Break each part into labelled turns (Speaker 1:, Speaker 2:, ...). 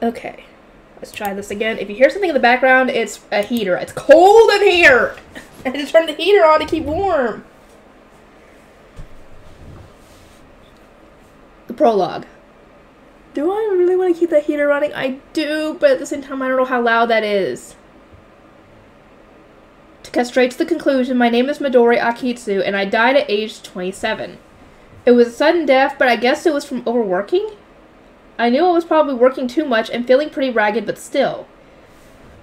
Speaker 1: Okay. Let's try this again. If you hear something in the background, it's a heater. It's cold in here! I had to turn the heater on to keep warm. The prologue. Do I really want to keep that heater running? I do, but at the same time, I don't know how loud that is. To cut straight to the conclusion, my name is Midori Akitsu, and I died at age 27. It was a sudden death, but I guess it was from overworking? I knew I was probably working too much and feeling pretty ragged, but still.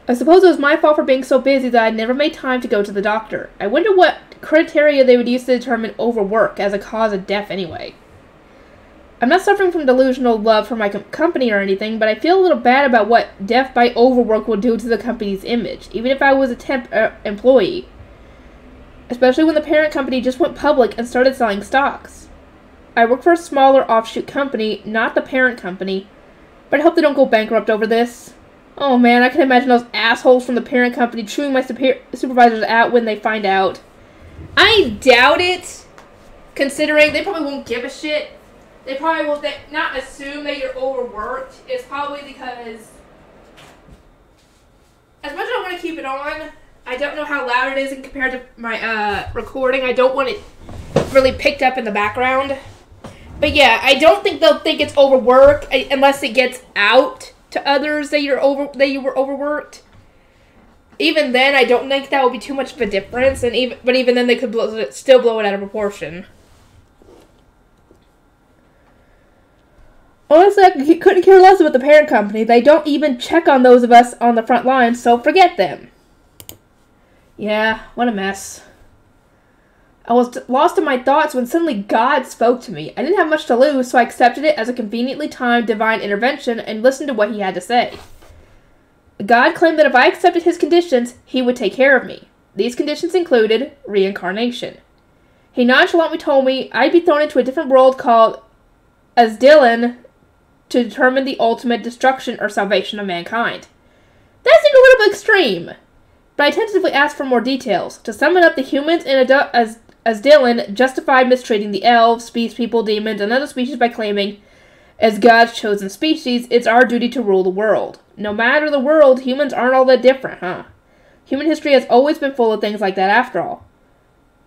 Speaker 1: I suppose it was my fault for being so busy that I never made time to go to the doctor. I wonder what criteria they would use to determine overwork as a cause of death anyway. I'm not suffering from delusional love for my company or anything, but I feel a little bad about what death by overwork will do to the company's image, even if I was a temp employee. Especially when the parent company just went public and started selling stocks. I work for a smaller offshoot company, not the parent company, but I hope they don't go bankrupt over this. Oh man, I can imagine those assholes from the parent company chewing my supervisors out when they find out. I doubt it, considering they probably won't give a shit. They probably will not assume that you're overworked. It's probably because, as much as I want to keep it on, I don't know how loud it is compared to my recording. I don't want it really picked up in the background. But yeah, I don't think they'll think it's overwork unless it gets out to others that you were overworked. Even then, I don't think that will be too much of a difference. But even then, they could still blow it out of proportion. Honestly, I couldn't care less about the parent company. They don't even check on those of us on the front lines, so forget them. Yeah, what a mess. I was lost in my thoughts when suddenly God spoke to me. I didn't have much to lose, so I accepted it as a conveniently timed divine intervention and listened to what he had to say. God claimed that if I accepted his conditions, he would take care of me. These conditions included reincarnation. He nonchalantly told me I'd be thrown into a different world called Asdillan to determine the ultimate destruction or salvation of mankind. That seemed a little bit extreme, but I tentatively asked for more details. To sum it up, the humans in Asdillan justified mistreating the elves, beast people, demons, and other species by claiming, as God's chosen species, it's our duty to rule the world. No matter the world, humans aren't all that different, huh? Human history has always been full of things like that after all.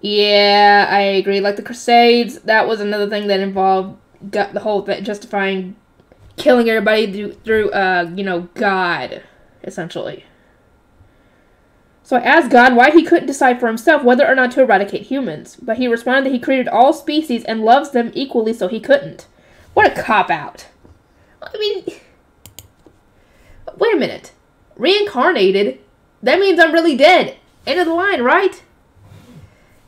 Speaker 1: Yeah, I agree. Like the Crusades, that was another thing that involved the whole thing, justifying killing everybody through God, essentially. So I asked God why he couldn't decide for himself whether or not to eradicate humans, but he responded that he created all species and loves them equally, so he couldn't. What a cop-out. I mean, wait a minute. Reincarnated? That means I'm really dead. End of the line, right?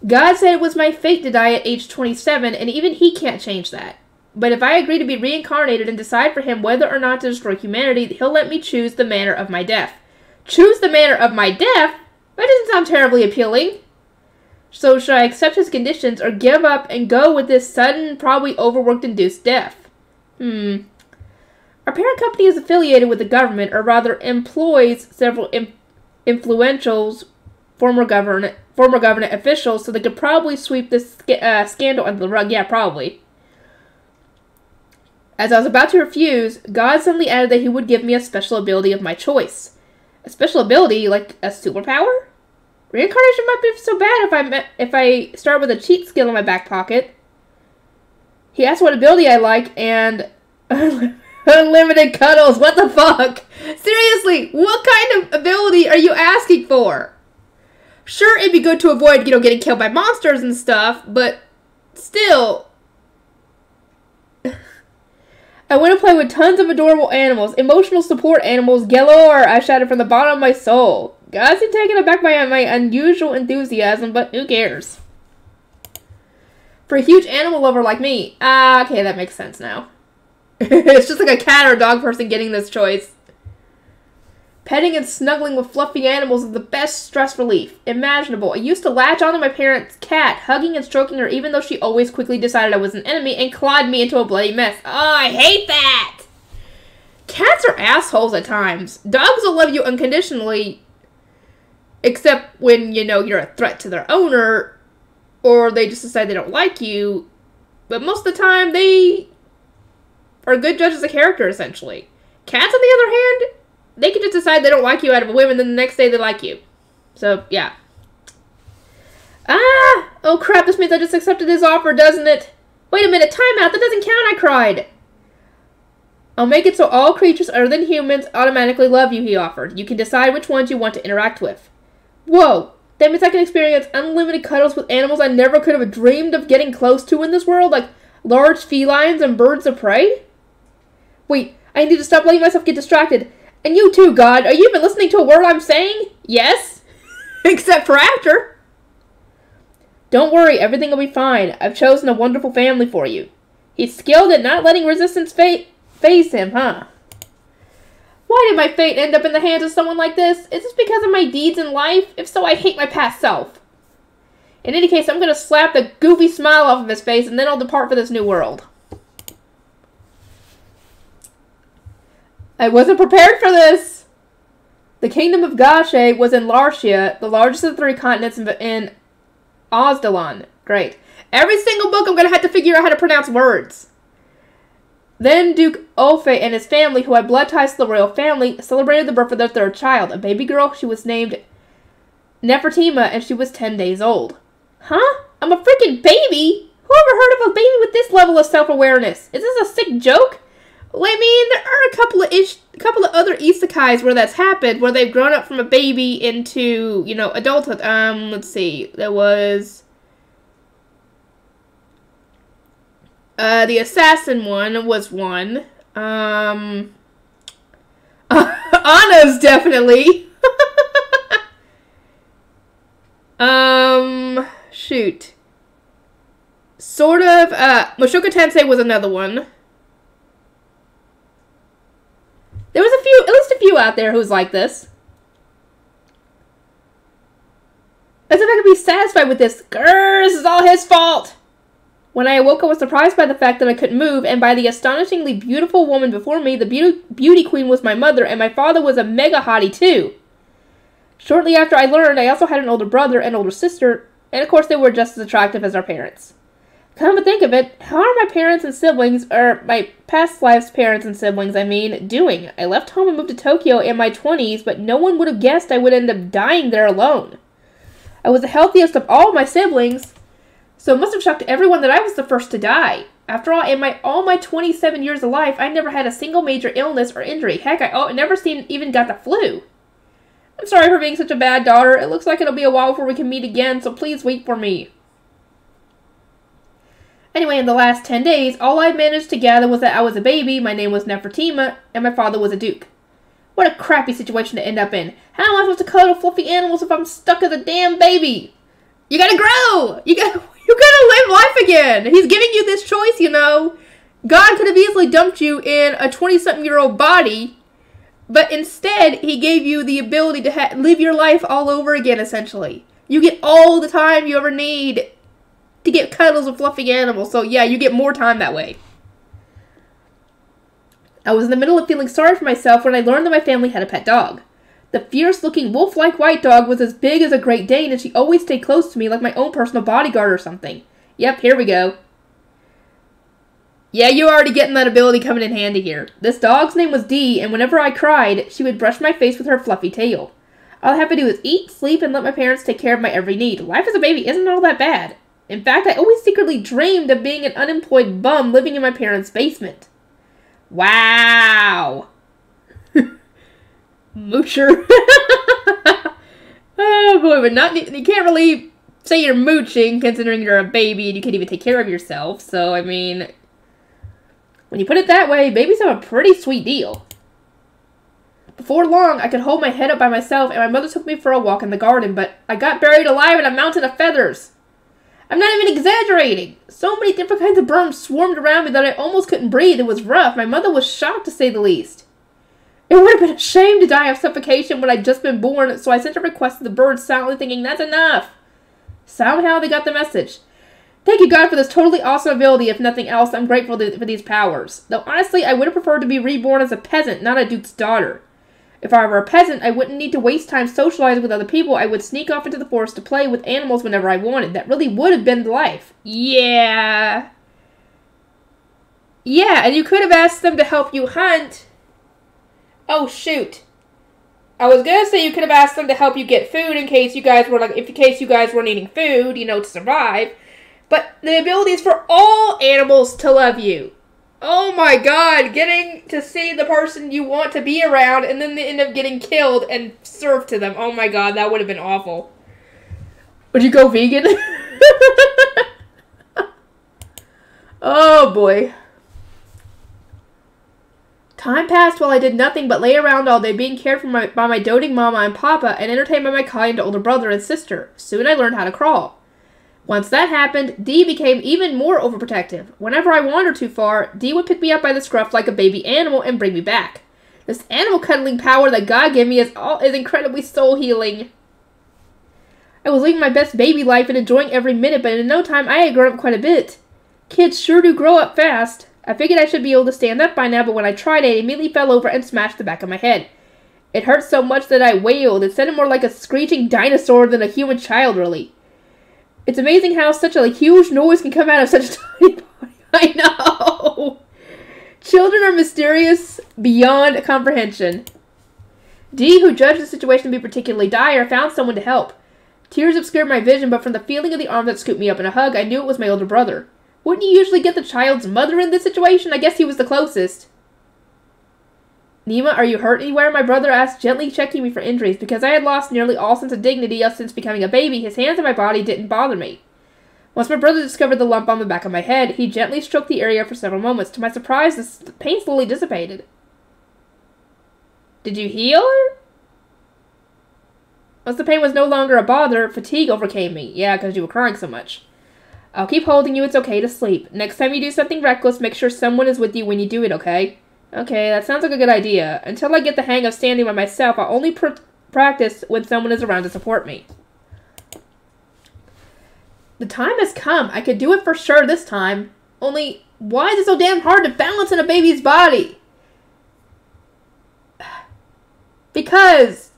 Speaker 1: God said it was my fate to die at age 27, and even he can't change that. But if I agree to be reincarnated and decide for him whether or not to destroy humanity, he'll let me choose the manner of my death. Choose the manner of my death? That doesn't sound terribly appealing. So should I accept his conditions or give up and go with this sudden, probably overworked-induced death? Our parent company is affiliated with the government, or rather employs several influential former government officials, so they could probably sweep this scandal under the rug. Yeah, probably. As I was about to refuse, God suddenly added that he would give me a special ability of my choice. A special ability, like a superpower? Reincarnation might be so bad if I start with a cheat skill in my back pocket. He asked what ability I like, and unlimited cuddles. What the fuck? Seriously, what kind of ability are you asking for? Sure, it'd be good to avoid, getting killed by monsters and stuff, but still. I want to play with tons of adorable animals, emotional support animals galore, I shouted from the bottom of my soul. God seemed taken aback by my unusual enthusiasm, but who cares? For a huge animal lover like me, okay, that makes sense now. It's just like a cat or a dog person getting this choice. Petting and snuggling with fluffy animals is the best stress relief imaginable. I used to latch onto my parents' cat, hugging and stroking her even though she always quickly decided I was an enemy and clawed me into a bloody mess. Oh, I hate that! Cats are assholes at times. Dogs will love you unconditionally, except when, you're a threat to their owner, or they just decide they don't like you. But most of the time, they are good judges of character, essentially. Cats, on the other hand, they can just decide they don't like you out of a whim, and then the next day they like you. So, yeah. Ah! Oh crap, this means I just accepted his offer, doesn't it? Wait a minute, time out, that doesn't count, I cried. I'll make it so all creatures other than humans automatically love you, he offered. You can decide which ones you want to interact with. Whoa, that means I can experience unlimited cuddles with animals I never could have dreamed of getting close to in this world, like large felines and birds of prey? Wait, I need to stop letting myself get distracted. And you too, God, are you even listening to a word I'm saying? Yes. Except for after. Don't worry, everything will be fine. I've chosen a wonderful family for you. He's skilled at not letting resistance phase him, huh? Why did my fate end up in the hands of someone like this? Is this because of my deeds in life? If so, I hate my past self. In any case, I'm going to slap the goofy smile off of his face, and then I'll depart for this new world. I wasn't prepared for this! The kingdom of Gashe was in Larcia, the largest of the 3 continents in Osdalan. Great. Every single book I'm going to have to figure out how to pronounce words. Then Duke Ulfe and his family, who had blood ties to the royal family, celebrated the birth of their 3rd child, a baby girl. She was named Nefertima, and she was 10 days old. Huh? I'm a freaking baby? Who ever heard of a baby with this level of self-awareness? Is this a sick joke? Well, I mean, there are a couple of other isekais where that's happened, where they've grown up from a baby into, you know, adulthood. Let's see. There was the assassin one was one. Anna's definitely. Shoot. Sort of, Mushoku Tensei was another one. There was at least a few out there who's like this. As if I could be satisfied with this. Grrr, this is all his fault! When I awoke, I was surprised by the fact that I couldn't move, and by the astonishingly beautiful woman before me. The beauty queen was my mother, and my father was a mega hottie too. Shortly after I learned, I also had an older brother and older sister, and of course they were just as attractive as our parents. Come to think of it, how are my parents and siblings, or my past life's parents and siblings, I mean, doing? I left home and moved to Tokyo in my 20s, but no one would have guessed I would end up dying there alone. I was the healthiest of all my siblings, so it must have shocked everyone that I was the first to die. After all, in all my 27 years of life, I never had a single major illness or injury. Heck, I never even got the flu. I'm sorry for being such a bad daughter. It looks like it'll be a while before we can meet again, so please wait for me. Anyway, in the last 10 days, all I managed to gather was that I was a baby, my name was Nefertima, and my father was a duke. What a crappy situation to end up in. How am I supposed to cuddle fluffy animals if I'm stuck as a damn baby? You gotta grow! You gotta live life again! He's giving you this choice, you know. God could have easily dumped you in a 20-something-year-old body, but instead, he gave you the ability to live your life all over again, essentially. You get all the time you ever need to get cuddles with fluffy animals. So yeah, you get more time that way. I was in the middle of feeling sorry for myself when I learned that my family had a pet dog. The fierce-looking wolf-like white dog was as big as a Great Dane, and she always stayed close to me like my own personal bodyguard or something. Yep, here we go. Yeah, you're already getting that ability coming in handy here. This dog's name was Dee, and whenever I cried, she would brush my face with her fluffy tail. All I have to do is eat, sleep, and let my parents take care of my every need. Life as a baby isn't all that bad. In fact, I always secretly dreamed of being an unemployed bum living in my parents' basement. Wow! Moocher. Oh boy, but you can't really say you're mooching considering you're a baby and you can't even take care of yourself. So, I mean, when you put it that way, babies have a pretty sweet deal. Before long, I could hold my head up by myself, and my mother took me for a walk in the garden, but I got buried alive in a mountain of feathers. I'm not even exaggerating. So many different kinds of birds swarmed around me that I almost couldn't breathe. It was rough. My mother was shocked, to say the least. It would have been a shame to die of suffocation when I'd just been born, so I sent a request to the birds, silently thinking, that's enough. Somehow they got the message. Thank you, God, for this totally awesome ability. If nothing else, I'm grateful for these powers. Though, honestly, I would have preferred to be reborn as a peasant, not a duke's daughter. If I were a peasant, I wouldn't need to waste time socializing with other people. I would sneak off into the forest to play with animals whenever I wanted. That really would have been the life. Yeah. Yeah, and you could have asked them to help you hunt. Oh, shoot. I was gonna say you could have asked them to help you get food in case you guys were weren't eating food, to survive. But the ability is for all animals to love you. Oh my god, getting to see the person you want to be around and then they end up getting killed and served to them. Oh my god, that would have been awful. Would you go vegan? Oh boy. Time passed while I did nothing but lay around all day being cared for by my doting mama and papa and entertained by my kind older brother and sister. Soon I learned how to crawl. Once that happened, Dee became even more overprotective. Whenever I wandered too far, Dee would pick me up by the scruff like a baby animal and bring me back. This animal cuddling power that God gave me is incredibly soul healing. I was living my best baby life and enjoying every minute, but in no time I had grown up quite a bit. Kids sure do grow up fast. I figured I should be able to stand up by now, but when I tried, I immediately fell over and smashed the back of my head. It hurt so much that I wailed. It sounded more like a screeching dinosaur than a human child, really. It's amazing how such a huge noise can come out of such a tiny body. I know! Children are mysterious beyond comprehension. Dee, who judged the situation to be particularly dire, found someone to help. Tears obscured my vision, but from the feeling of the arm that scooped me up in a hug, I knew it was my older brother. Wouldn't you usually get the child's mother in this situation? I guess he was the closest. Nima, are you hurt anywhere? My brother asked, gently checking me for injuries. Because I had lost nearly all sense of dignity since becoming a baby, his hands on my body didn't bother me. Once my brother discovered the lump on the back of my head, he gently stroked the area for several moments. To my surprise, the pain slowly dissipated. Did you heal her? Once the pain was no longer a bother, fatigue overcame me. Yeah, because you were crying so much. I'll keep holding you, it's okay to sleep. Next time you do something reckless, make sure someone is with you when you do it, okay? Okay, that sounds like a good idea. Until I get the hang of standing by myself, I'll only practice when someone is around to support me. The time has come. I could do it for sure this time. Only, why is it so damn hard to balance in a baby's body? Because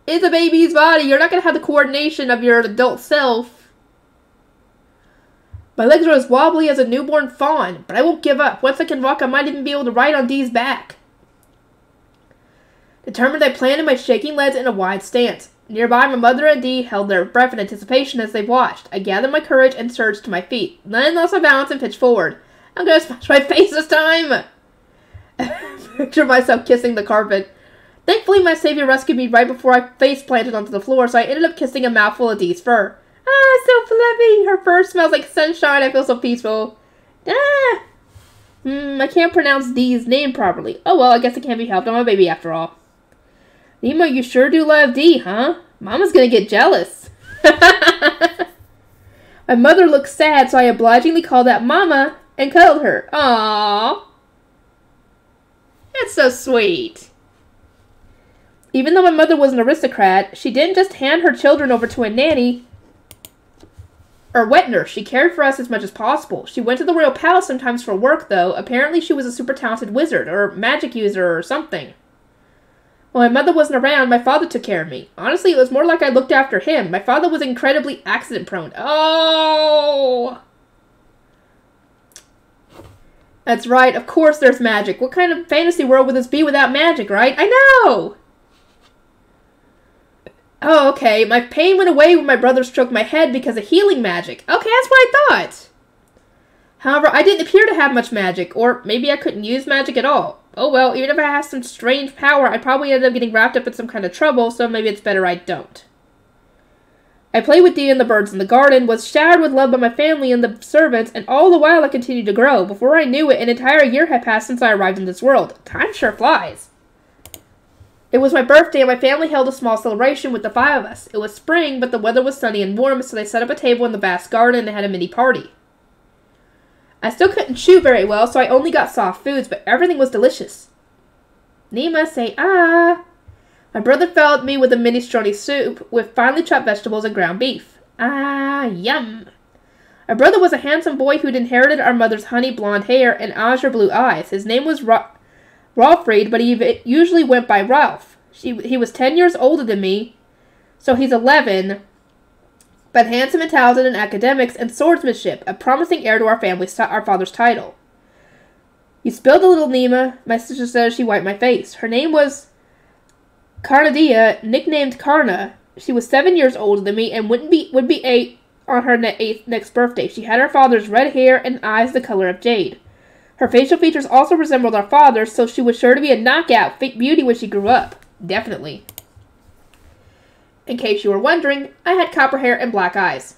Speaker 1: it's a baby's body. You're not going to have the coordination of your adult self. My legs are as wobbly as a newborn fawn, but I won't give up. Once I can walk, I might even be able to ride on Dee's back. Determined, I planted my shaking legs in a wide stance. Nearby, my mother and Dee held their breath in anticipation as they watched. I gathered my courage and surged to my feet. Then lost my balance and pitched forward. I'm gonna smash my face this time! Picture myself kissing the carpet. Thankfully, my savior rescued me right before I face planted onto the floor, so I ended up kissing a mouthful of Dee's fur. Ah, so fluffy. Her fur smells like sunshine. I feel so peaceful. Ah! I can't pronounce Dee's name properly. Oh well, I guess it can't be helped. I'm a baby after all. Nemo, you sure do love Dee, huh? Mama's gonna get jealous. My mother looked sad, so I obligingly called out Mama and cuddled her. Aww. That's so sweet. Even though my mother was an aristocrat, she didn't just hand her children over to a nanny or wet nurse. She cared for us as much as possible. She went to the royal palace sometimes for work, though. Apparently she was a super talented wizard, or magic user, or something. When my mother wasn't around, my father took care of me. Honestly, it was more like I looked after him. My father was incredibly accident-prone. Oh! That's right, of course there's magic. What kind of fantasy world would this be without magic, right? I know! Oh, okay. My pain went away when my brother stroked my head because of healing magic. Okay, that's what I thought. However, I didn't appear to have much magic, or maybe I couldn't use magic at all. Oh well, even if I have some strange power, I'd probably end up getting wrapped up in some kind of trouble, so maybe it's better I don't. I played with Dee and the birds in the garden, was showered with love by my family and the servants, and all the while I continued to grow. Before I knew it, an entire year had passed since I arrived in this world. Time sure flies. It was my birthday, and my family held a small celebration with the 5 of us. It was spring, but the weather was sunny and warm, so they set up a table in the vast garden and had a mini party. I still couldn't chew very well, so I only got soft foods, but everything was delicious. Nima, say ah. My brother fed me with a minestrone soup with finely chopped vegetables and ground beef. Ah, yum. My brother was a handsome boy who'd inherited our mother's honey blonde hair and azure blue eyes. His name was Rolfried, but he usually went by Ralph. He was 10 years older than me, so he's 11, but handsome and talented in academics and swordsmanship, a promising heir to our father's title. You spilled a little, Nima, my sister said as she wiped my face. Her name was Carnadia, nicknamed Karna. She was 7 years older than me and would be 8 on her next birthday. She had her father's red hair and eyes the color of jade. Her facial features also resembled our father's, so she was sure to be a knockout fake beauty when she grew up. Definitely. In case you were wondering, I had copper hair and black eyes.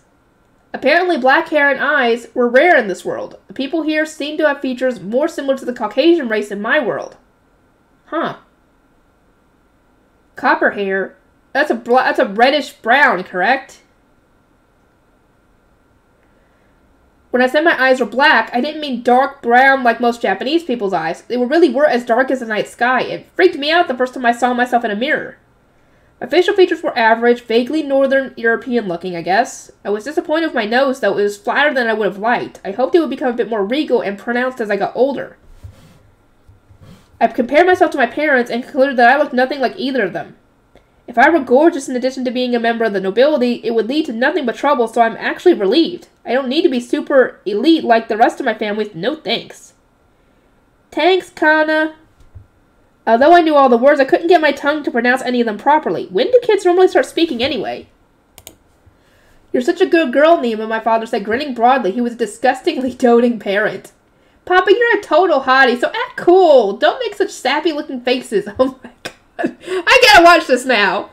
Speaker 1: Apparently black hair and eyes were rare in this world. The people here seem to have features more similar to the Caucasian race in my world. Huh. Copper hair? That's a reddish brown, correct? When I said my eyes were black, I didn't mean dark brown like most Japanese people's eyes. They really were as dark as the night sky. It freaked me out the first time I saw myself in a mirror. My facial features were average, vaguely Northern European looking, I guess. I was disappointed with my nose, though. It was flatter than I would have liked. I hoped it would become a bit more regal and pronounced as I got older. I compared myself to my parents and concluded that I looked nothing like either of them. If I were gorgeous in addition to being a member of the nobility, it would lead to nothing but trouble, so I'm actually relieved. I don't need to be super elite like the rest of my family, no thanks. Thanks, Kana. Although I knew all the words, I couldn't get my tongue to pronounce any of them properly. When do kids normally start speaking anyway? You're such a good girl, Nima, my father said, grinning broadly. He was a disgustingly doting parent. Papa, you're a total hottie, so act cool. Don't make such sappy-looking faces. Oh my god. I gotta watch this now.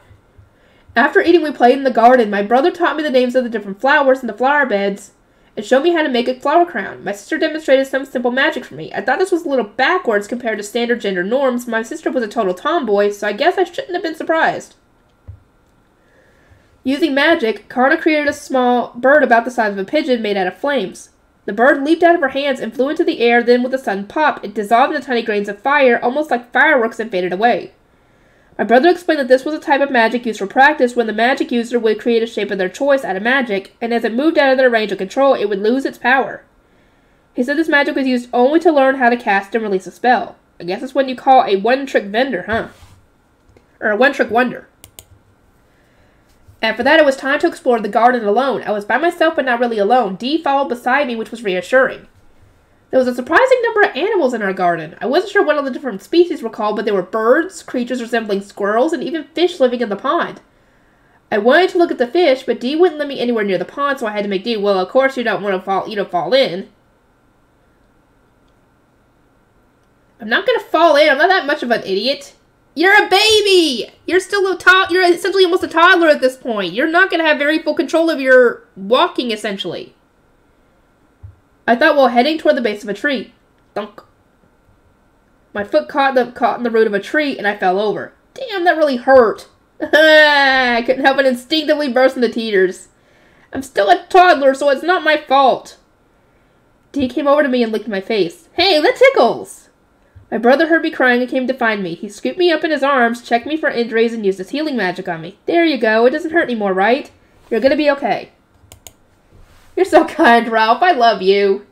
Speaker 1: After eating, we played in the garden. My brother taught me the names of the different flowers in the flower beds and showed me how to make a flower crown. My sister demonstrated some simple magic for me. I thought this was a little backwards compared to standard gender norms. My sister was a total tomboy, so I guess I shouldn't have been surprised. Using magic, Karna created a small bird about the size of a pigeon made out of flames. The bird leaped out of her hands and flew into the air, then with a sudden pop, it dissolved into tiny grains of fire, almost like fireworks, and faded away. My brother explained that this was a type of magic used for practice when the magic user would create a shape of their choice out of magic, and as it moved out of their range of control, it would lose its power. He said this magic was used only to learn how to cast and release a spell. I guess that's what you call a one-trick vendor, huh? Or a one-trick wonder. After that, it was time to explore the garden alone. I was by myself, but not really alone. Dee followed beside me, which was reassuring. There was a surprising number of animals in our garden. I wasn't sure what all the different species were called, but there were birds, creatures resembling squirrels, and even fish living in the pond. I wanted to look at the fish, but Dee wouldn't let me anywhere near the pond, so I had to make do. Well, of course you don't want to fall in. I'm not going to fall in. I'm not that much of an idiot. You're a baby! You're still you're essentially almost a toddler at this point. You're not going to have very full control of your walking, essentially. I thought while heading toward the base of a tree. Thunk. My foot caught in the root of a tree, and I fell over. Damn, that really hurt. I couldn't help but instinctively burst into tears. I'm still a toddler, so it's not my fault. Dee came over to me and licked my face. Hey, that tickles! My brother heard me crying and came to find me. He scooped me up in his arms, checked me for injuries, and used his healing magic on me. There you go. It doesn't hurt anymore, right? You're gonna be okay. You're so kind, Ralph. I love you.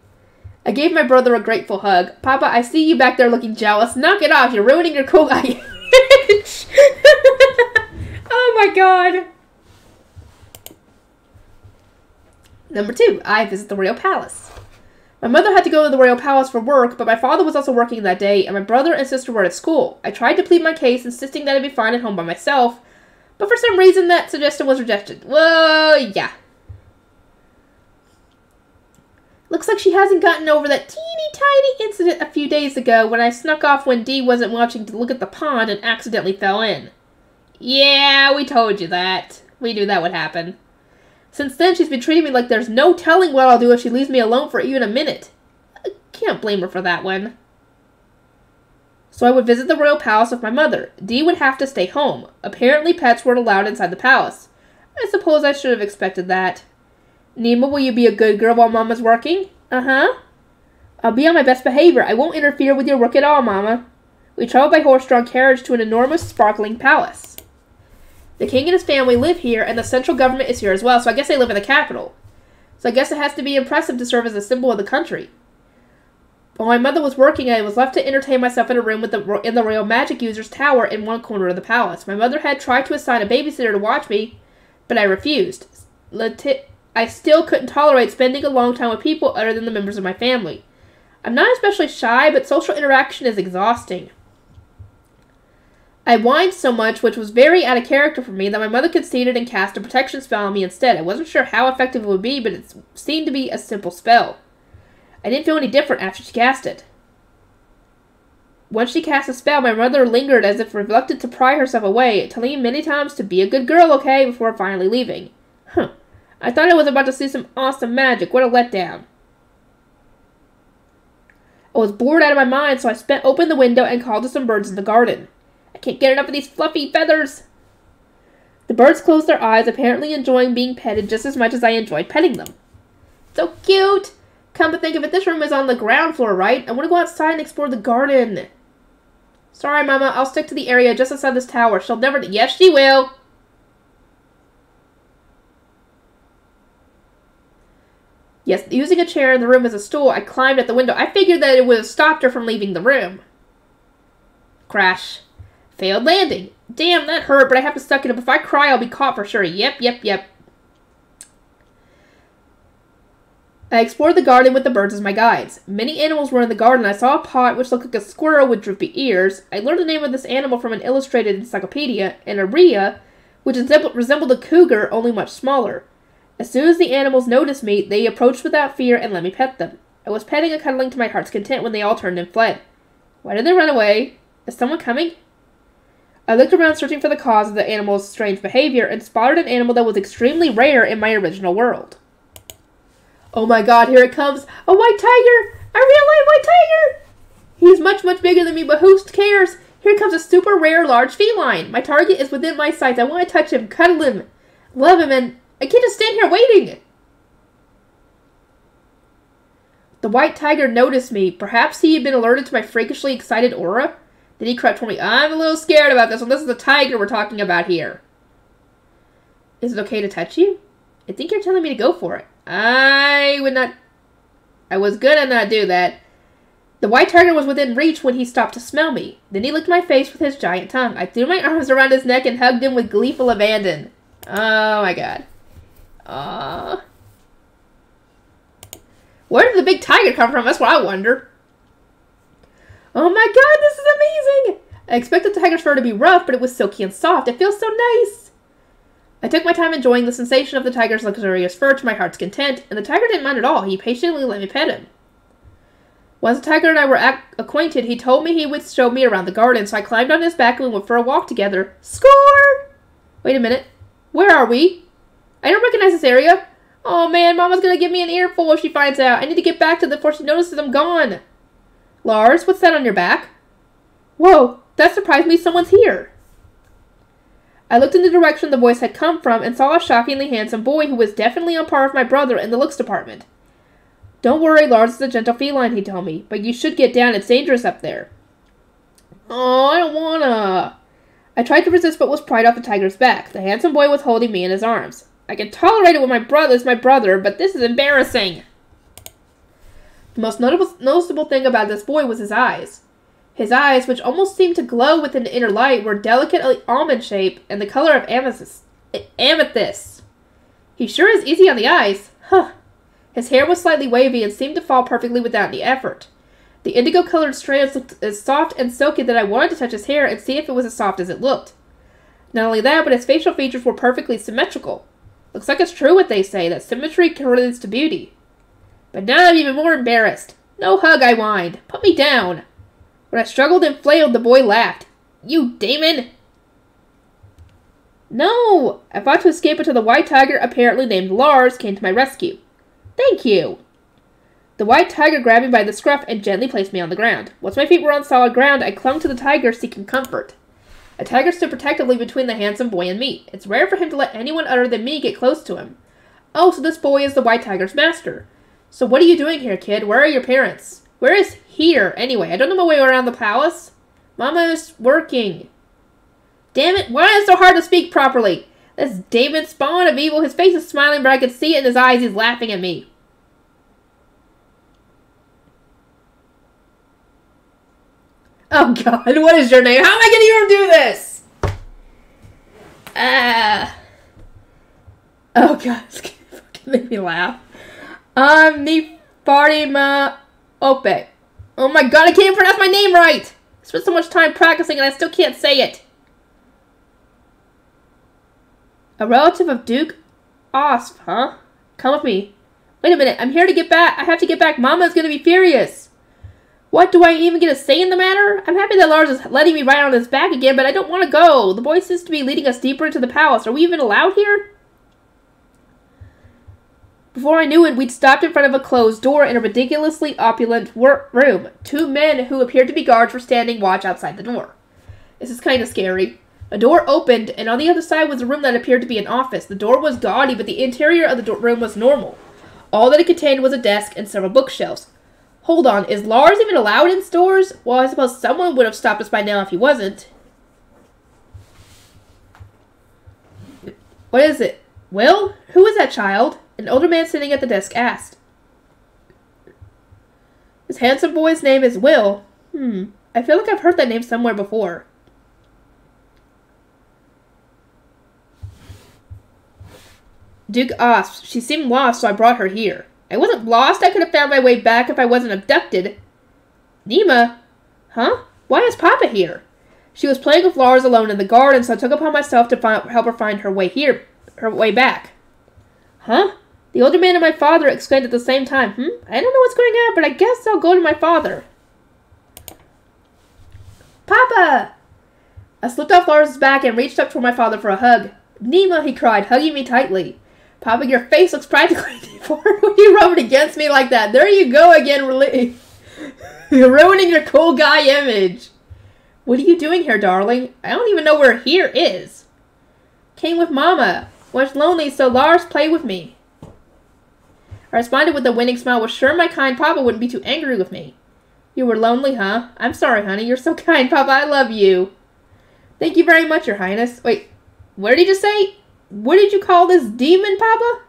Speaker 1: I gave my brother a grateful hug. Papa, I see you back there looking jealous. Knock it off. You're ruining your cool image. Oh my god. Number 2. I visit the royal palace. My mother had to go to the royal palace for work, but my father was also working that day, and my brother and sister were at school. I tried to plead my case, insisting that I'd be fine at home by myself, but for some reason that suggestion was rejected. Well, yeah. Looks like she hasn't gotten over that teeny tiny incident a few days ago when I snuck off when Dee wasn't watching to look at the pond and accidentally fell in. Yeah, we told you that. We knew that would happen. Since then, she's been treating me like there's no telling what I'll do if she leaves me alone for even a minute. I can't blame her for that one. So I would visit the royal palace with my mother. Dee would have to stay home. Apparently, pets weren't allowed inside the palace. I suppose I should have expected that. Nima, will you be a good girl while Mama's working? Uh-huh. I'll be on my best behavior. I won't interfere with your work at all, Mama. We traveled by horse-drawn carriage to an enormous, sparkling palace. The king and his family live here, and the central government is here as well, so I guess they live in the capital. So I guess it has to be impressive to serve as a symbol of the country. While my mother was working, I was left to entertain myself in a room in the Royal Magic User's Tower in one corner of the palace. My mother had tried to assign a babysitter to watch me, but I refused. I still couldn't tolerate spending a long time with people other than the members of my family. I'm not especially shy, but social interaction is exhausting. I whined so much, which was very out of character for me, that my mother conceded and cast a protection spell on me instead. I wasn't sure how effective it would be, but it seemed to be a simple spell. I didn't feel any different after she cast it. Once she cast the spell, my mother lingered as if reluctant to pry herself away, telling me many times to be a good girl, okay, before finally leaving. I thought I was about to see some awesome magic. What a letdown. I was bored out of my mind, so I opened the window and called to some birds in the garden. I can't get enough of these fluffy feathers. The birds closed their eyes, apparently enjoying being petted just as much as I enjoyed petting them. So cute! Come to think of it, this room is on the ground floor, right? I want to go outside and explore the garden. Sorry, Mama, I'll stick to the area just outside this tower. She'll never... Yes, she will! Yes, using a chair in the room as a stool, I climbed at the window. I figured that it would have stopped her from leaving the room. Crash. Failed landing. Damn, that hurt, but I have to suck it up. If I cry, I'll be caught for sure. Yep. I explored the garden with the birds as my guides. Many animals were in the garden. I saw a pot which looked like a squirrel with droopy ears. I learned the name of this animal from an illustrated encyclopedia, and a rhea, which resembled a cougar, only much smaller. As soon as the animals noticed me, they approached without fear and let me pet them. I was petting and cuddling to my heart's content when they all turned and fled. Why did they run away? Is someone coming? I looked around searching for the cause of the animal's strange behavior and spotted an animal that was extremely rare in my original world. Oh my god, here it comes! A white tiger! A real-life white tiger! He's much, much bigger than me, but who cares? Here comes a super rare large feline. My target is within my sights. I want to touch him, cuddle him, love him, and I can't just stand here waiting! The white tiger noticed me. Perhaps he had been alerted to my freakishly excited aura. Then he crept toward me. I'm a little scared about this one. This is a tiger we're talking about here. Is it okay to touch you? I think you're telling me to go for it. I was gonna not do that. The white tiger was within reach when he stopped to smell me. Then he licked my face with his giant tongue. I threw my arms around his neck and hugged him with gleeful abandon. Oh my god. Aww. Where did the big tiger come from? That's what I wonder. Oh my god, this is amazing! I expected the tiger's fur to be rough, but it was silky and soft. It feels so nice! I took my time enjoying the sensation of the tiger's luxurious fur to my heart's content, and the tiger didn't mind at all. He patiently let me pet him. Once the tiger and I were acquainted, he told me he would show me around the garden, so I climbed on his back and we went for a walk together. Score! Wait a minute. Where are we? I don't recognize this area. Oh man, Mama's gonna give me an earful if she finds out. I need to get back to them before she notices I'm gone. Lars, what's that on your back? Whoa, that surprised me. Someone's here. I looked in the direction the voice had come from and saw a shockingly handsome boy who was definitely on par with my brother in the looks department. Don't worry, Lars is a gentle feline, he told me, but you should get down. It's dangerous up there. Oh, I don't wanna. I tried to resist but was pried off the tiger's back. The handsome boy was holding me in his arms. I can tolerate it when my brother's my brother, but this is embarrassing. The most noticeable thing about this boy was his eyes. His eyes, which almost seemed to glow with an inner light, were delicately almond-shaped and the color of amethyst. He sure is easy on the eyes. Huh. His hair was slightly wavy and seemed to fall perfectly without any effort. The indigo-colored strands looked as soft and silky that I wanted to touch his hair and see if it was as soft as it looked. Not only that, but his facial features were perfectly symmetrical. Looks like it's true what they say, that symmetry correlates to beauty. But now I'm even more embarrassed. No hug, I whined. Put me down. When I struggled and flailed, the boy laughed. You demon! No! I fought to escape until the white tiger, apparently named Lars, came to my rescue. Thank you! The white tiger grabbed me by the scruff and gently placed me on the ground. Once my feet were on solid ground, I clung to the tiger, seeking comfort. A tiger stood protectively between the handsome boy and me. It's rare for him to let anyone other than me get close to him. Oh, so this boy is the white tiger's master. So what are you doing here, kid? Where are your parents? Where is here, anyway? I don't know my way around the palace. Mama is working. Damn it, why is it so hard to speak properly? This demon spawn of evil, his face is smiling, but I can see it in his eyes. He's laughing at me. Oh god, what is your name? How am I gonna even do this? Oh god, it's gonna fucking make me laugh. Me Fatima Ope. Oh my god, I can't even pronounce my name right! I spent so much time practicing and I still can't say it. A relative of Duke Osp, huh? Come with me. Wait a minute, I'm here to get back. I have to get back. Mama's gonna be furious. What, do I even get a say in the matter? I'm happy that Lars is letting me ride on his back again, but I don't want to go. The boy seems to be leading us deeper into the palace. Are we even allowed here? Before I knew it, we'd stopped in front of a closed door in a ridiculously opulent room. Two men who appeared to be guards were standing watch outside the door. This is kind of scary. A door opened, and on the other side was a room that appeared to be an office. The door was gaudy, but the interior of the room was normal. All that it contained was a desk and several bookshelves. Hold on, is Lars even allowed in stores? Well, I suppose someone would have stopped us by now if he wasn't. What is it? Will? Who is that child? An older man sitting at the desk asked. This handsome boy's name is Will. I feel like I've heard that name somewhere before. Duke asked. She seemed lost, so I brought her here. I wasn't lost. I could have found my way back if I wasn't abducted. Nima? Huh? Why is Papa here? She was playing with Lars alone in the garden, so I took upon myself to help her find her way back. Huh? The older man and my father exclaimed at the same time. I don't know what's going on, but I guess I'll go to my father. Papa! I slipped off Lars' back and reached up toward my father for a hug. Nima, he cried, hugging me tightly. Papa, your face looks practically deformed when you rub it against me like that. There you go again, really. You're ruining your cool guy image. What are you doing here, darling? I don't even know where here is. Came with Mama. Was lonely, so Lars played with me. I responded with a winning smile. Was sure my kind Papa wouldn't be too angry with me. You were lonely, huh? I'm sorry, honey. You're so kind, Papa. I love you. Thank you very much, Your Highness. Wait, what did he just say? What did you call this demon, Papa?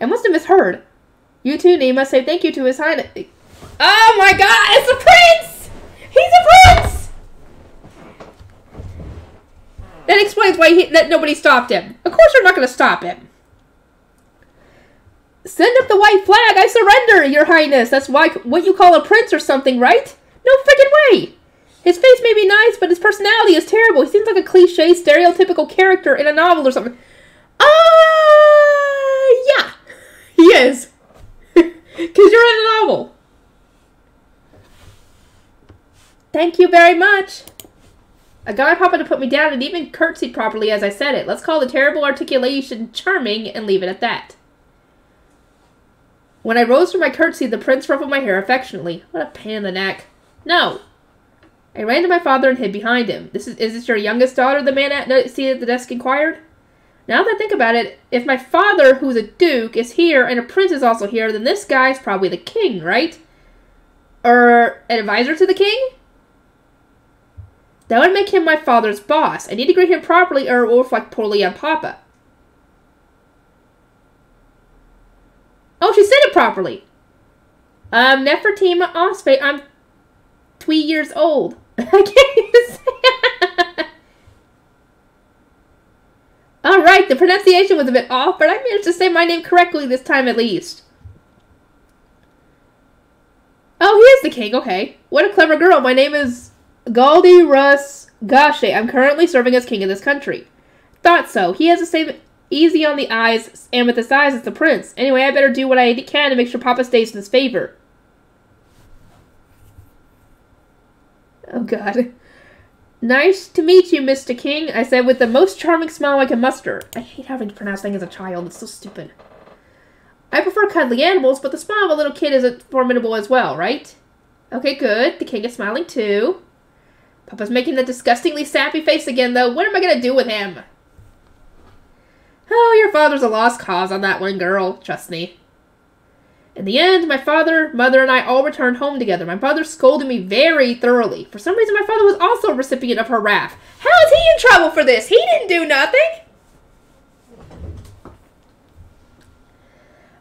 Speaker 1: I must have misheard. You too, Nima. Say thank you to His Highness. Oh my God! It's a prince! He's a prince! That explains why that nobody stopped him. Of course we're not going to stop him. Send up the white flag. I surrender, Your Highness. That's what you call a prince or something, right? No freaking way. His face may be nice, but his personality is terrible. He seems like a cliche, stereotypical character in a novel or something. Yeah. He is. Because you're in a novel. Thank you very much. I got my Papa to put me down and even curtsied properly as I said it. Let's call the terrible articulation charming and leave it at that. When I rose from my curtsy, the prince ruffled my hair affectionately. What a pain in the neck. No. I ran to my father and hid behind him. Is this your youngest daughter? The man seated at the desk inquired. Now that I think about it, if my father, who's a duke, is here and a prince is also here, then this guy's probably the king, right? Or an advisor to the king? That would make him my father's boss. I need to greet him properly or it will reflect poorly on Papa. Oh, she said it properly. Nefertima Osfe, I'm 3 years old. I can't even say it. Alright, the pronunciation was a bit off, but I managed to say my name correctly this time at least. Oh, he is the king, okay. What a clever girl. My name is Galdi Russ Gashe. I'm currently serving as king of this country. Thought so. He has the same easy on the eyes and with his eyes as the prince. Anyway, I better do what I can to make sure Papa stays in his favor. Oh, God. Nice to meet you, Mr. King, I said with the most charming smile I could muster. I hate having to pronounce things as a child. It's so stupid. I prefer cuddly animals, but the smile of a little kid is formidable as well, right? Okay, good. The king is smiling, too. Papa's making the disgustingly sappy face again, though. What am I going to do with him? Oh, your father's a lost cause on that one, girl. Trust me. In the end, my father, mother, and I all returned home together. My mother scolded me very thoroughly. For some reason, my father was also a recipient of her wrath. How is he in trouble for this? He didn't do nothing.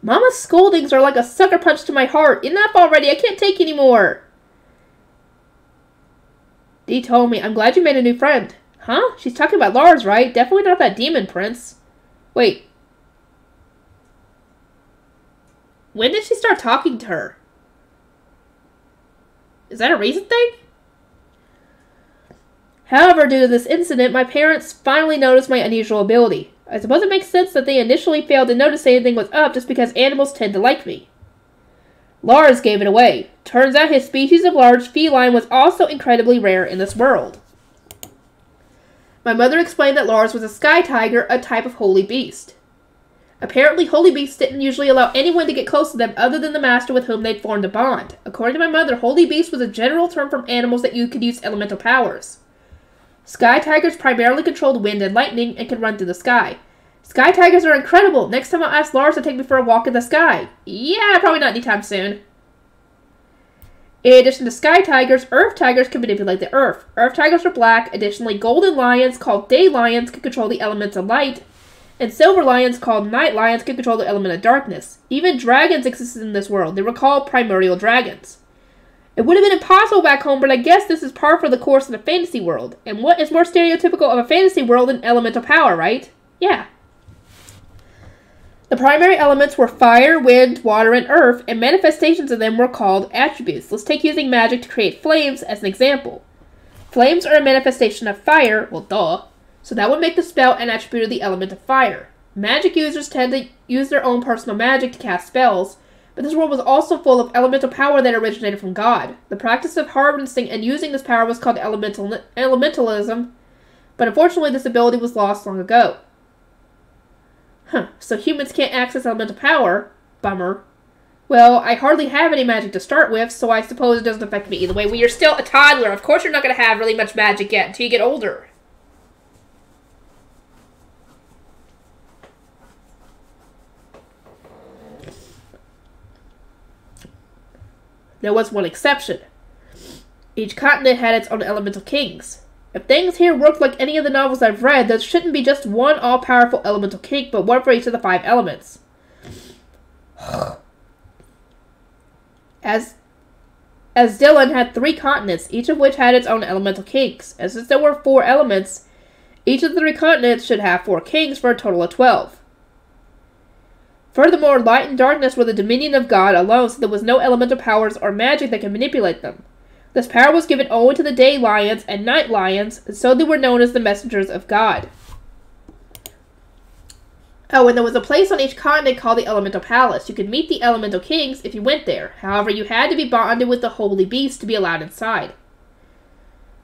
Speaker 1: Mama's scoldings are like a sucker punch to my heart. Enough already. I can't take any more. Dee told me, I'm glad you made a new friend. Huh? She's talking about Lars, right? Definitely not that demon prince. Wait. When did she start talking to her? Is that a recent thing? However, due to this incident, my parents finally noticed my unusual ability. I suppose it makes sense that they initially failed to notice anything was up just because animals tend to like me. Lars gave it away. Turns out his species of large feline was also incredibly rare in this world. My mother explained that Lars was a sky tiger, a type of holy beast. Apparently, holy beasts didn't usually allow anyone to get close to them other than the master with whom they'd formed a bond. According to my mother, holy beast was a general term for animals that you could use elemental powers. Sky tigers primarily controlled wind and lightning and could run through the sky. Sky tigers are incredible. Next time I'll ask Lars to take me for a walk in the sky. Yeah, probably not anytime soon. In addition to sky tigers, earth tigers can manipulate the earth. Earth tigers are black. Additionally, golden lions, called day lions, can control the elements of light. And silver lions, called night lions, can control the element of darkness. Even dragons existed in this world. They were called primordial dragons. It would have been impossible back home, but I guess this is par for the course in a fantasy world. And what is more stereotypical of a fantasy world than elemental power, right? Yeah. The primary elements were fire, wind, water, and earth, and manifestations of them were called attributes. Let's take using magic to create flames as an example. Flames are a manifestation of fire, well duh, so that would make the spell an attribute of the element of fire. Magic users tend to use their own personal magic to cast spells, but this world was also full of elemental power that originated from God. The practice of harnessing and using this power was called elementalism, but unfortunately this ability was lost long ago. So humans can't access elemental power? Bummer. Well, I hardly have any magic to start with, so I suppose it doesn't affect me either way. Well, you're still a toddler. Of course you're not going to have really much magic yet until you get older. There was one exception. Each continent had its own elemental kings. If things here worked like any of the novels I've read, there shouldn't be just one all-powerful elemental king, but one for each of the 5 elements. As Dylan had 3 continents, each of which had its own elemental kings. And since there were 4 elements, each of the 3 continents should have 4 kings for a total of 12. Furthermore, light and darkness were the dominion of God alone, so there was no elemental powers or magic that could manipulate them. This power was given only to the day lions and night lions, and so they were known as the messengers of God. Oh, and there was a place on each continent called the Elemental Palace. You could meet the Elemental Kings if you went there. However, you had to be bonded with the Holy Beast to be allowed inside.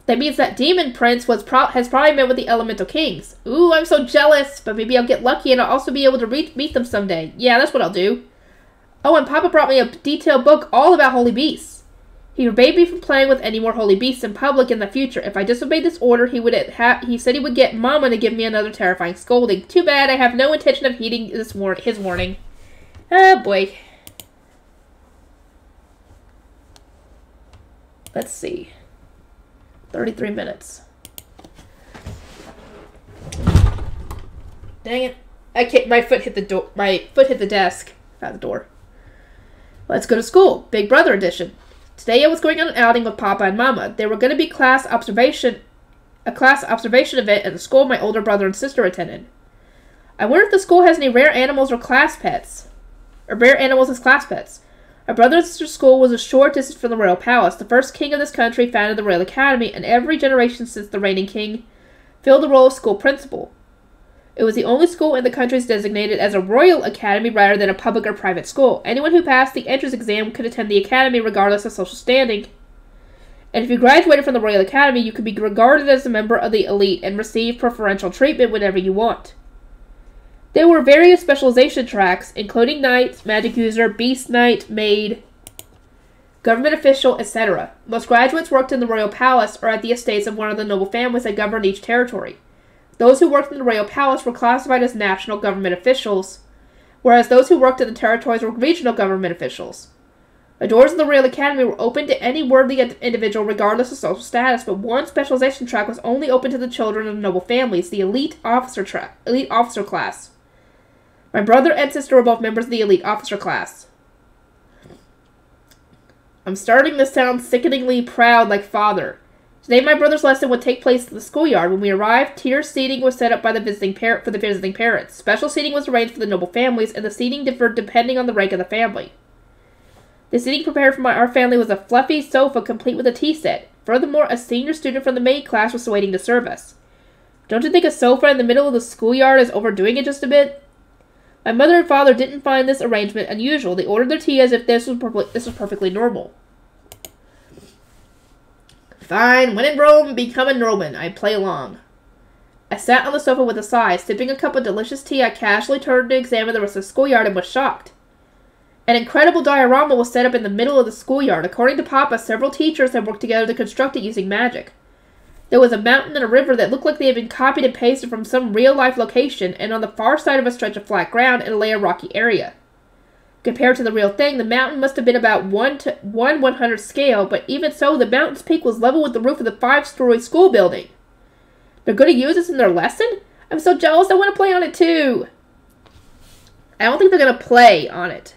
Speaker 1: That means that Demon Prince has probably met with the Elemental Kings. Ooh, I'm so jealous, but maybe I'll get lucky and I'll also be able to meet them someday. Yeah, that's what I'll do. Oh, and Papa brought me a detailed book all about Holy Beasts. He forbade me from playing with any more Holy Beasts in public in the future. If I disobeyed this order, he said he would get Mama to give me another terrifying scolding. Too bad, I have no intention of heeding his warning. Oh, boy. Let's see. 33 minutes. Dang it. I can't, my foot hit the door. My foot hit the desk. Not the door. Let's go to school. Big Brother edition. Today I was going on an outing with Papa and Mama. There were going to be a class observation event at the school my older brother and sister attended. I wonder if the school has any rare animals or class pets. Or rare animals as class pets. Our brother and sister's school was a short distance from the royal palace. The first king of this country founded the Royal Academy, and every generation since the reigning king filled the role of school principal. It was the only school in the country designated as a royal academy rather than a public or private school. Anyone who passed the entrance exam could attend the academy regardless of social standing. And if you graduated from the Royal Academy, you could be regarded as a member of the elite and receive preferential treatment whenever you want. There were various specialization tracks, including Knight, Magic User, Beast Knight, Maid, Government Official, etc. Most graduates worked in the Royal Palace or at the estates of one of the noble families that governed each territory. Those who worked in the Royal Palace were classified as national government officials, whereas those who worked in the territories were regional government officials. The doors of the Royal Academy were open to any worthy individual regardless of social status, but one specialization track was only open to the children of noble families, the elite officer class. My brother and sister were both members of the elite officer class. I'm starting to sound sickeningly proud like father. Today my brother's lesson would take place in the schoolyard. When we arrived, tiered seating was set up by the visiting parents. Special seating was arranged for the noble families, and the seating differed depending on the rank of the family. The seating prepared for our family was a fluffy sofa complete with a tea set. Furthermore, a senior student from the maid class was waiting to serve us. Don't you think a sofa in the middle of the schoolyard is overdoing it just a bit? My mother and father didn't find this arrangement unusual. They ordered their tea as if this was perfectly normal. Fine, when in Rome, become a Roman. I play along. I sat on the sofa with a sigh. Sipping a cup of delicious tea, I casually turned to examine the rest of the schoolyard and was shocked. An incredible diorama was set up in the middle of the schoolyard. According to Papa, several teachers had worked together to construct it using magic. There was a mountain and a river that looked like they had been copied and pasted from some real-life location, and on the far side of a stretch of flat ground and lay a rocky area. Compared to the real thing, the mountain must have been about 1/100th scale, but even so, the mountain's peak was level with the roof of the 5-story school building. They're going to use this in their lesson? I'm so jealous, I want to play on it too! I don't think they're going to play on it.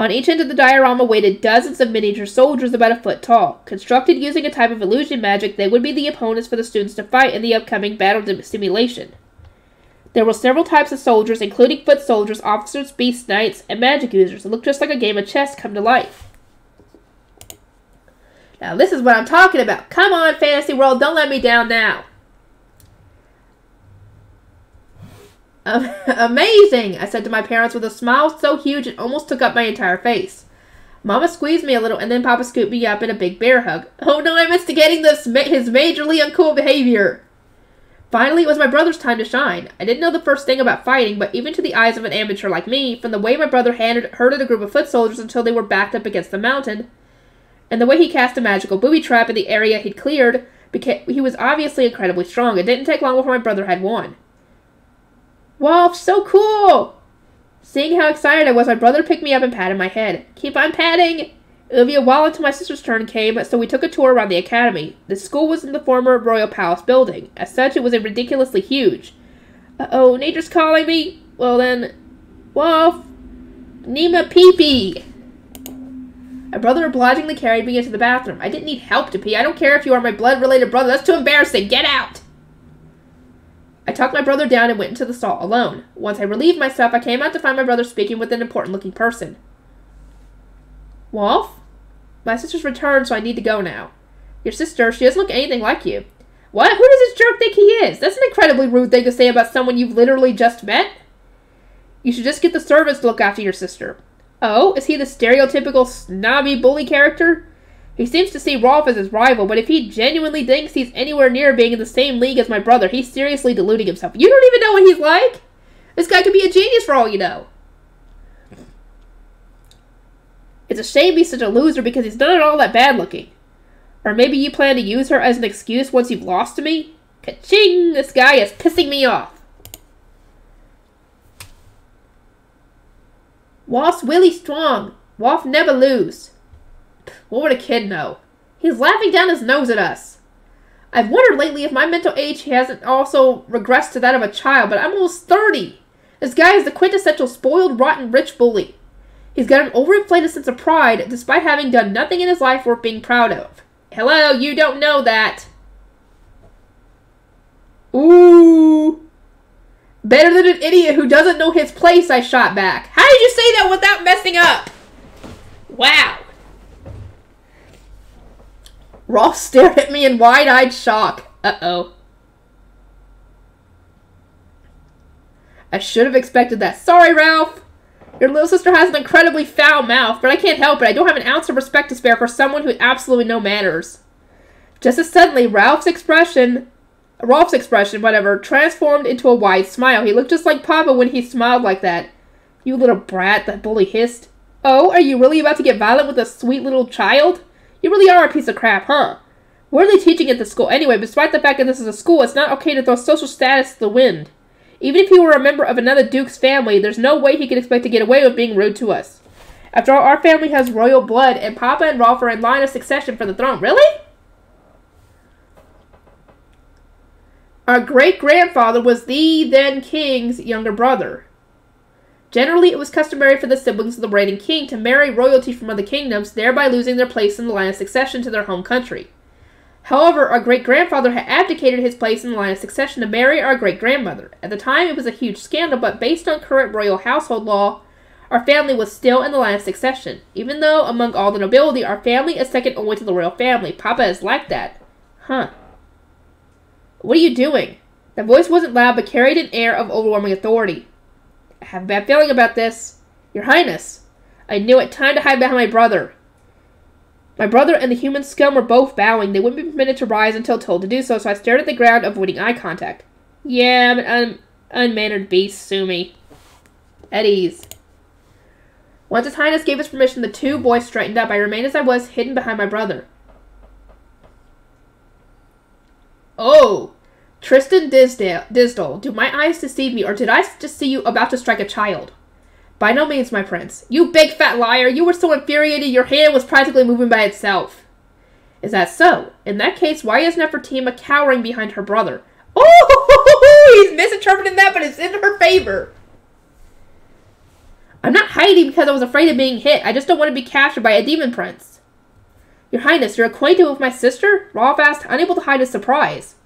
Speaker 1: On each end of the diorama waited dozens of miniature soldiers about a foot tall. Constructed using a type of illusion magic, they would be the opponents for the students to fight in the upcoming battle simulation. There were several types of soldiers, including foot soldiers, officers, beasts, knights, and magic users. It looked just like a game of chess come to life. Now this is what I'm talking about. Come on, Fantasy World, don't let me down now. Amazing, I said to my parents with a smile so huge it almost took up my entire face. Mama squeezed me a little, and then Papa scooped me up in a big bear hug. Oh no, I'm instigating his majorly uncool behavior. Finally, it was my brother's time to shine. I didn't know the first thing about fighting, but even to the eyes of an amateur like me, from the way my brother herded a group of foot soldiers until they were backed up against the mountain, and the way he cast a magical booby trap in the area he'd cleared, he was obviously incredibly strong. It didn't take long before my brother had won. Wow, so cool! Seeing how excited I was, my brother picked me up and patted my head. Keep on patting! It would be a while until my sister's turn came, so we took a tour around the academy. The school was in the former Royal Palace building. As such, it was ridiculously huge. Uh-oh, nature's calling me? Well then, Wolf! Nima pee-pee! My brother obligingly carried me into the bathroom. I didn't need help to pee. I don't care if you are my blood-related brother. That's too embarrassing. Get out! I talked my brother down and went into the stall alone. Once I relieved myself, I came out to find my brother speaking with an important-looking person. Wolf? My sister's returned, so I need to go now. Your sister, she doesn't look anything like you. What? Who does this jerk think he is? That's an incredibly rude thing to say about someone you've literally just met. You should just get the servants to look after your sister. Oh, is he the stereotypical snobby bully character? He seems to see Rolf as his rival, but if he genuinely thinks he's anywhere near being in the same league as my brother, he's seriously deluding himself. You don't even know what he's like? This guy could be a genius for all you know. It's a shame he's such a loser because he's not at all that bad looking. Or maybe you plan to use her as an excuse once you've lost to me? Ka-ching! This guy is pissing me off. Wolf's really strong. Wolf never lose. What would a kid know? He's laughing down his nose at us. I've wondered lately if my mental age hasn't also regressed to that of a child, but I'm almost 30. This guy is the quintessential spoiled, rotten, rich bully. He's got an overinflated sense of pride, despite having done nothing in his life worth being proud of. Hello, you don't know that. Ooh. Better than an idiot who doesn't know his place, I shot back. How did you say that without messing up? Wow. Rolf stared at me in wide-eyed shock. Uh-oh. I should have expected that. Sorry, Ralph. Your little sister has an incredibly foul mouth, but I can't help it. I don't have an ounce of respect to spare for someone who has absolutely no manners. Just as suddenly, Ralph's expression, transformed into a wide smile. He looked just like Papa when he smiled like that. You little brat, the bully hissed. Oh, are you really about to get violent with a sweet little child? You really are a piece of crap, huh? What are they teaching at the school? Anyway, despite the fact that this is a school, it's not okay to throw social status to the wind. Even if he were a member of another duke's family, there's no way he could expect to get away with being rude to us. After all, our family has royal blood, and Papa and Rolf are in line of succession for the throne. Really? Our great-grandfather was the then king's younger brother. Generally, it was customary for the siblings of the reigning king to marry royalty from other kingdoms, thereby losing their place in the line of succession to their home country. However, our great-grandfather had abdicated his place in the line of succession to marry our great-grandmother. At the time, it was a huge scandal, but based on current royal household law, our family was still in the line of succession. Even though, among all the nobility, our family is second only to the royal family. Papa is like that. Huh. What are you doing? That voice wasn't loud, but carried an air of overwhelming authority. I have a bad feeling about this. Your Highness. I knew it. Time to hide behind my brother. My brother and the human scum were both bowing. They wouldn't be permitted to rise until told to do so, so I stared at the ground, avoiding eye contact. Yeah, I'm an unmannered beast. Sue me. At ease. Once His Highness gave us permission, the two boys straightened up. I remained as I was, hidden behind my brother. Oh! Tristan Disdale, do my eyes deceive me, or did I just see you about to strike a child? By no means, my prince. You big fat liar! You were so infuriated your hand was practically moving by itself. Is that so? In that case, why is Nefertima cowering behind her brother? Oh! He's misinterpreting that, but it's in her favor. I'm not hiding because I was afraid of being hit. I just don't want to be captured by a demon prince. Your Highness, you're acquainted with my sister? Rolf asked, unable to hide his surprise.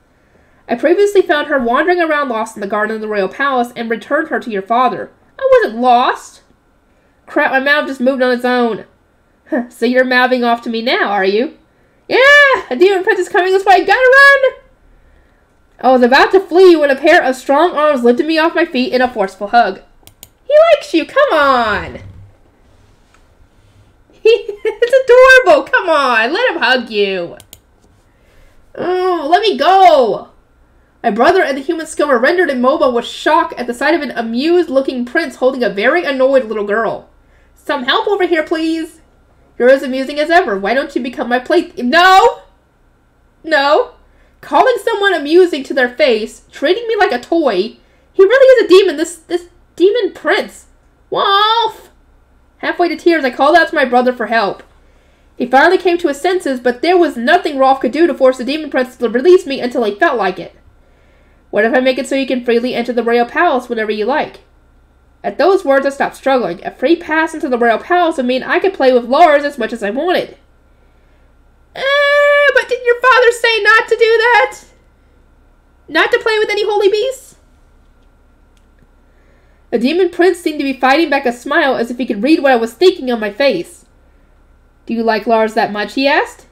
Speaker 1: I previously found her wandering around lost in the garden of the royal palace and returned her to your father. I wasn't lost. Crap, my mouth just moved on its own. So you're mouthing off to me now, are you? Yeah, a demon prince is coming this way. Gotta run! I was about to flee when a pair of strong arms lifted me off my feet in a forceful hug. He likes you, come on! It's adorable, come on, let him hug you. Oh, let me go! My brother and the human scum were rendered immobile with shock at the sight of an amused-looking prince holding a very annoyed little girl. Some help over here, please. You're as amusing as ever. Why don't you become my plaything? No! No. Calling someone amusing to their face, treating me like a toy. He really is a demon, this demon prince. Wolf! Halfway to tears, I called out to my brother for help. He finally came to his senses, but there was nothing Rolf could do to force the demon prince to release me until he felt like it. What if I make it so you can freely enter the royal palace whenever you like? At those words, I stopped struggling. A free pass into the royal palace would mean I could play with Lars as much as I wanted. But didn't your father say not to do that? Not to play with any holy beasts? The demon prince seemed to be fighting back a smile as if he could read what I was thinking on my face. Do you like Lars that much? He asked.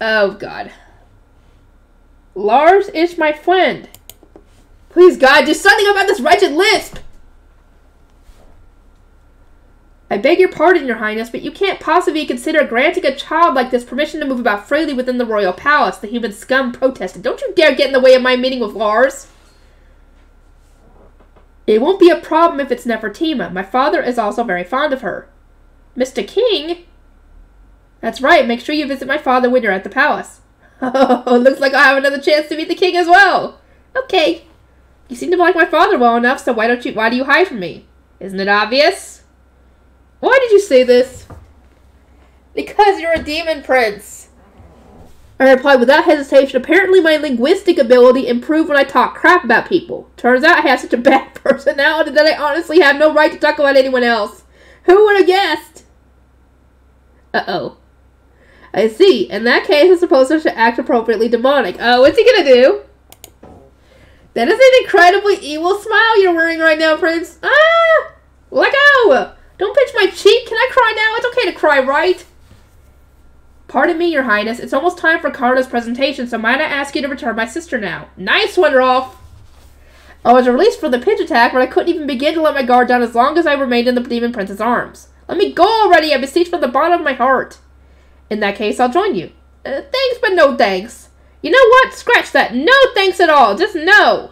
Speaker 1: Oh, God. Lars is my friend. Please, God, do something about this wretched lisp! I beg your pardon, your highness, but you can't possibly consider granting a child like this permission to move about freely within the royal palace, the human scum protested. Don't you dare get in the way of my meeting with Lars! It won't be a problem if it's Nefertima. My father is also very fond of her. Mr. King? That's right, make sure you visit my father when you're at the palace. Oh, looks like I'll have another chance to meet the king as well. Okay. You seem to like my father well enough, so why do you hide from me? Isn't it obvious? Why did you say this? Because you're a demon prince. I replied without hesitation. Apparently my linguistic ability improved when I talk crap about people. Turns out I have such a bad personality that I honestly have no right to talk about anyone else. Who would have guessed? Uh-oh. I see. In that case, I suppose I should act appropriately demonic. Oh, what's he gonna do? That is an incredibly evil smile you're wearing right now, Prince. Ah! Let go! Don't pinch my cheek. Can I cry now? It's okay to cry, right? Pardon me, your highness. It's almost time for Carter's presentation, so might I ask you to return my sister now? Nice one, Rolf! I was released from the pinch attack, but I couldn't even begin to let my guard down as long as I remained in the demon prince's arms. Let me go already, I beseech from the bottom of my heart. In that case, I'll join you. Thanks, but no thanks. You know what? Scratch that. No thanks at all. Just no.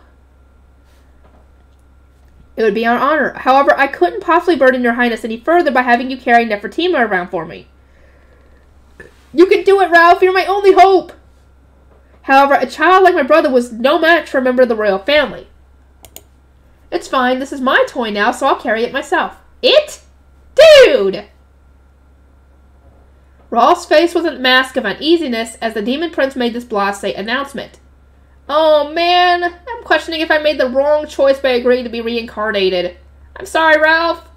Speaker 1: It would be an honor. However, I couldn't possibly burden your highness any further by having you carry Nefertima around for me. You can do it, Ralph. You're my only hope. However, a child like my brother was no match for a member of the royal family. It's fine. This is my toy now, so I'll carry it myself. It? Dude! Rolf's face was a mask of uneasiness as the demon prince made this blasé announcement. Oh man, I'm questioning if I made the wrong choice by agreeing to be reincarnated. I'm sorry, Ralph.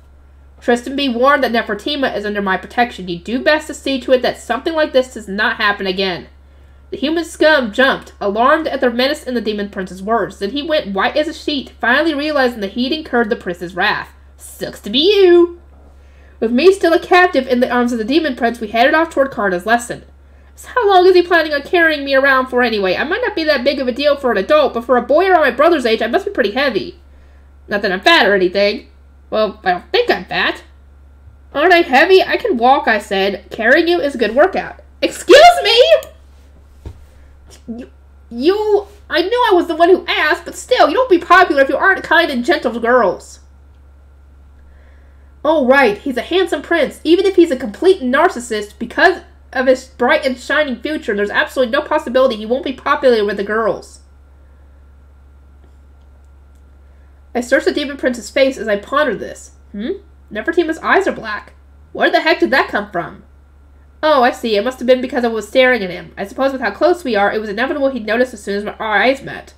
Speaker 1: Tristan, be warned that Nefertima is under my protection. You do best to see to it that something like this does not happen again. The human scum jumped, alarmed at the menace in the demon prince's words. Then he went white as a sheet, finally realizing that he'd incurred the prince's wrath. Sucks to be you! With me still a captive in the arms of the demon prince, we headed off toward Carta's lesson. So how long is he planning on carrying me around for anyway? I might not be that big of a deal for an adult, but for a boy around my brother's age, I must be pretty heavy. Not that I'm fat or anything. Well, I don't think I'm fat. Aren't I heavy? I can walk, I said. Carrying you is a good workout. Excuse me?! I knew I was the one who asked, but still, you don't be popular if you aren't kind and gentle to girls. Oh, right, he's a handsome prince. Even if he's a complete narcissist, because of his bright and shining future, there's absolutely no possibility he won't be popular with the girls. I searched the demon prince's face as I pondered this. Nefertima's eyes are black. Where the heck did that come from? Oh, I see. It must have been because I was staring at him. I suppose with how close we are, it was inevitable he'd notice as soon as our eyes met.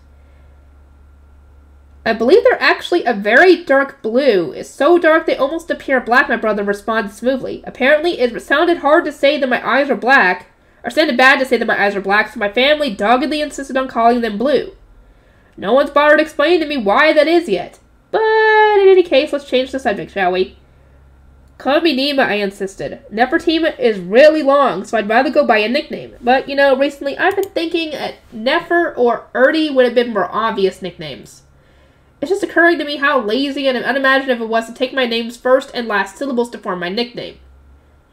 Speaker 1: I believe they're actually a very dark blue. It's so dark they almost appear black, my brother responded smoothly. Apparently, it sounded hard to say that my eyes were black, or sounded bad to say that my eyes were black, so my family doggedly insisted on calling them blue. No one's bothered explaining to me why that is yet. But in any case, let's change the subject, shall we? Call me Nima, I insisted. Nefertima is really long, so I'd rather go by a nickname. But, you know, recently I've been thinking that Nefer or Erdi would have been more obvious nicknames. It's just occurring to me how lazy and unimaginative it was to take my name's first and last syllables to form my nickname.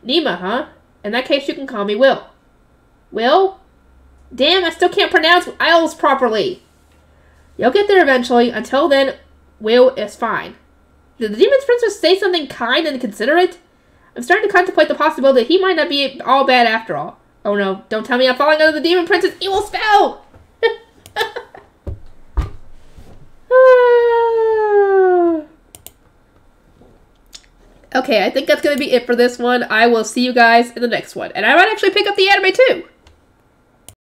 Speaker 1: Nima, huh? In that case, you can call me Will. Will? Damn, I still can't pronounce L's properly. You'll get there eventually. Until then, Will is fine. Did the demon's princess say something kind and considerate? I'm starting to contemplate the possibility that he might not be all bad after all. Oh no, don't tell me I'm falling under the demon prince's evil spell! Okay, I think that's going to be it for this one. I will see you guys in the next one. And I might actually pick up the anime too!